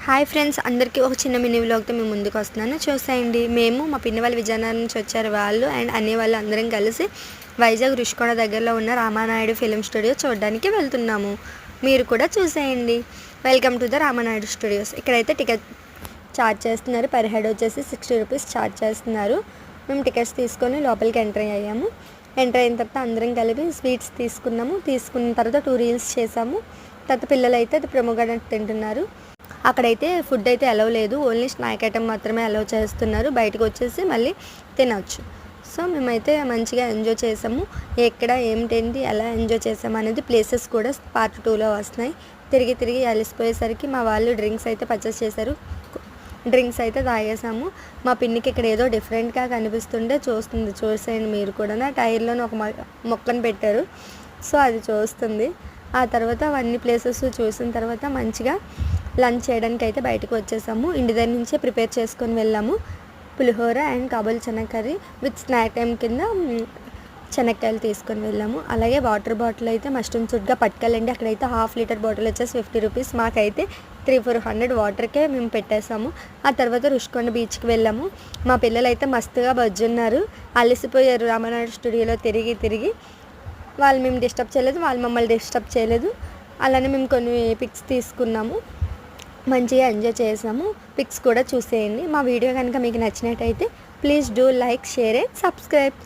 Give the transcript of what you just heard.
Hi friends, అందరికీ ఒక చిన్న మినీ వ్లాగ్తో మేము ముందుకు వస్తున్నాను. చూసేయండి, మేము మా పిన్ని వాళ్ళు విజయనగరం నుంచి వచ్చారు. వాళ్ళు అండ్ అన్ని వాళ్ళు అందరం కలిసి వైజాగ్ రుషికొండ దగ్గరలో ఉన్న రామానాయుడు ఫిలిం స్టూడియో చూడడానికి వెళ్తున్నాము. మీరు కూడా చూసేయండి. Welcome to the Ramanaidu studios. ఇక్కడైతే టికెట్ ఛార్జ్ చేస్తున్నారు. పర్ హెడ్ వచ్చేసి 60 రూపీస్ ఛార్జ్ చేస్తున్నారు. మేము టికెట్స్ తీసుకొని లోపలికి ఎంటర్ అయ్యాము. ఎంటర్ అయిన తర్వాత అందరం కలిపి స్వీట్స్ తీసుకున్నాము. తీసుకున్న తర్వాత 2 రీల్స్ చేసాము. తర్వాత పిల్లలు అయితే అది ప్రముఖంగా తింటున్నారు. అక్కడైతే ఫుడ్ అయితే అలౌ లేదు, ఓన్లీ స్నాక్ ఐటమ్ మాత్రమే అలౌ చేస్తున్నారు. బయటకు వచ్చేసి మళ్ళీ తినచ్చు. సో మేమైతే మంచిగా ఎంజాయ్ చేసాము. ఎక్కడ ఏమిటేంటి ఎలా ఎంజాయ్ చేసాము అనేది ప్లేసెస్ కూడా పార్ట్ 2లో వస్తున్నాయి. తిరిగి అలసిపోయేసరికి మా వాళ్ళు డ్రింక్స్ అయితే పర్చేస్ చేశారు. డ్రింక్స్ అయితే తాగేసాము. మా పిన్నికి ఇక్కడ ఏదో డిఫరెంట్గా కనిపిస్తుంటే చూసేయండి మీరు కూడా. టైర్లోని ఒక మొక్కను పెట్టారు. సో అది చూస్తుంది. ఆ తర్వాత అవన్నీ ప్లేసెస్ చూసిన తర్వాత మంచిగా లంచ్ చేయడానికి అయితే బయటకు వచ్చేసాము. ఇంటి దగ్గర నుంచే ప్రిపేర్ చేసుకొని వెళ్ళాము. పులిహోర అండ్ కాబూలి చెనక్కాయ కర్రీ విత్ స్నాక్ టైం కింద చెనక్కాయలు తీసుకొని వెళ్ళాము. అలాగే వాటర్ బాటిల్ అయితే మస్టర్డ్ సూట్గా పట్టుకెళ్ళండి. అక్కడైతే 1/2 లీటర్ బాటిల్ వచ్చేసి 50 రూపీస్. మాకైతే 300-400 వాటర్కే మేము పెట్టేసాము. ఆ తర్వాత రుషికొండ బీచ్కి వెళ్ళాము. మా పిల్లలు అయితే మస్తుగా బజ్జున్నారు, అలసిపోయారు. రామానాయుడు స్టూడియోలో తిరిగి వాళ్ళు మేము డిస్టర్బ్ చేయలేదు, వాళ్ళు మమ్మల్ని డిస్టర్బ్ చేయలేదు. అలానే మేము కొన్ని పిక్స్ తీసుకున్నాము. మంచిగా ఎంజాయ్ చేసాము. పిక్స్ కూడా చూసేయండి. మా వీడియో కనుక మీకు నచ్చినట్టయితే please do like, share and subscribe.